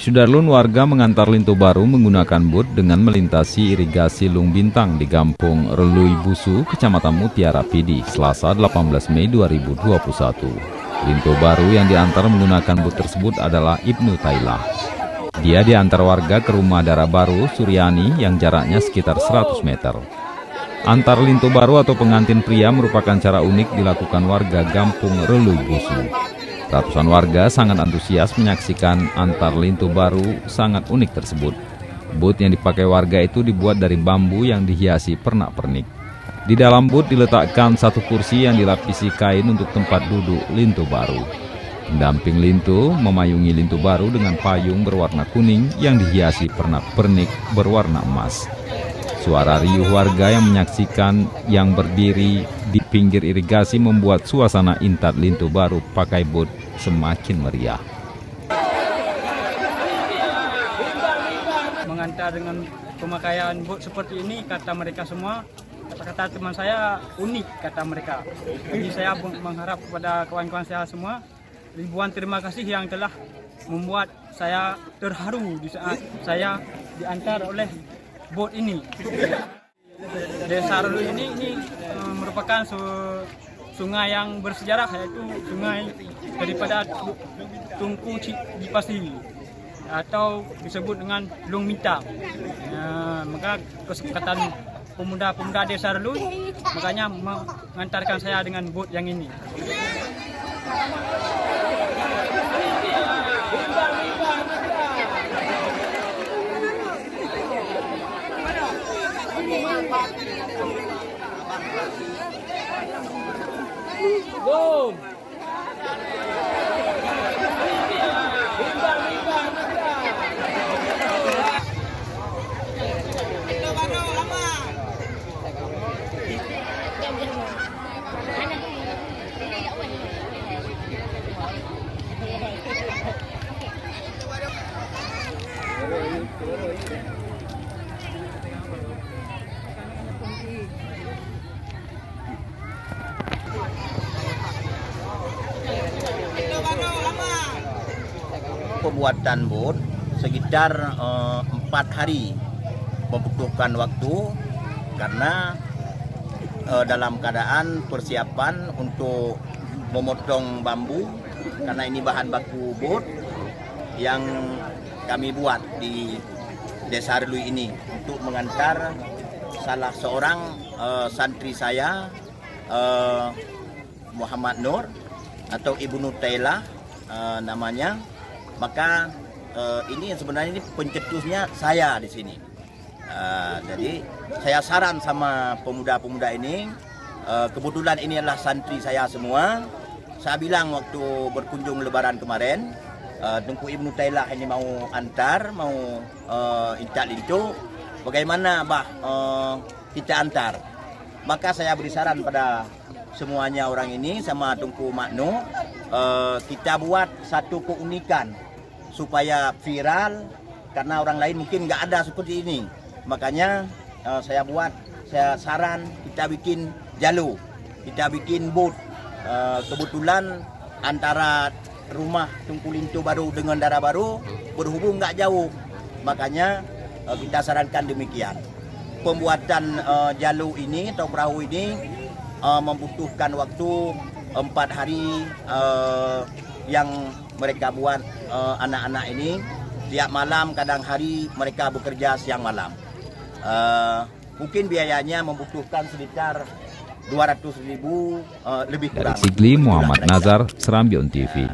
Sudarlun warga mengantar Lintu Baru menggunakan bot dengan melintasi irigasi Lung Bintang di Kampung Relui Busu, Kecamatan Mutiara Pidi, Selasa 18 Mei 2021. Lintu Baru yang diantar menggunakan bot tersebut adalah Ibnu Tailah. Dia diantar warga ke rumah Dara Baru, Suryani, yang jaraknya sekitar 100 meter. Antar Lintu Baru atau pengantin pria merupakan cara unik dilakukan warga Kampung Relui Busu. Ratusan warga sangat antusias menyaksikan antar Lintu Baru sangat unik tersebut. Bot yang dipakai warga itu dibuat dari bambu yang dihiasi pernak-pernik. Di dalam bot diletakkan satu kursi yang dilapisi kain untuk tempat duduk Lintu Baru. Pendamping Lintu memayungi Lintu Baru dengan payung berwarna kuning yang dihiasi pernak-pernik berwarna emas. Suara riuh warga yang menyaksikan yang berdiri di pinggir irigasi membuat suasana intat Lintu Baru pakai bot semakin meriah. Mengantar dengan pemakaian bot seperti ini, kata mereka semua, kata-kata teman saya unik, kata mereka. Jadi saya mengharap kepada kawan-kawan saya semua, ribuan terima kasih yang telah membuat saya terharu di saat saya diantar oleh bot ini. Desa Relui ini merupakan sungai yang bersejarah, yaitu sungai daripada Tunku Cipasi atau disebut dengan Lung Bintang. Maka kesepakatan pemuda-pemuda Desa Relui makanya mengantarkan saya dengan bot yang ini. Boom. Pembuatan bot sekitar 4 hari membutuhkan waktu karena dalam keadaan persiapan untuk memotong bambu, karena ini bahan baku bot yang kami buat di Desa Relui ini untuk mengantar salah seorang santri saya, Muhammad Nur atau Ibnu Tailah namanya. Maka ini sebenarnya ini pencetusnya saya di sini. Jadi saya saran sama pemuda-pemuda ini, kebetulan ini adalah santri saya semua. Saya bilang waktu berkunjung Lebaran kemarin, Tunku Ibnu Tailah ini mau antar, mau incat Lintu, bagaimana kita antar. Maka saya beri saran pada semuanya orang ini sama Tunku Maknu, kita buat satu keunikan supaya viral, karena orang lain mungkin nggak ada seperti ini. Makanya saya saran kita bikin jalur, kita bikin bot. Kebetulan antara rumah Tunku Lintu Baru dengan Dara Baru berhubung nggak jauh, makanya kita sarankan demikian. Pembuatan jalur ini atau perahu ini membutuhkan waktu 4 hari yang mereka buat anak-anak ini. Tiap malam, kadang hari mereka bekerja siang malam. Mungkin biayanya membutuhkan sekitar 200.000 lebih kurang. Dari Sigli, Muhammad Nazar, Serambion TV.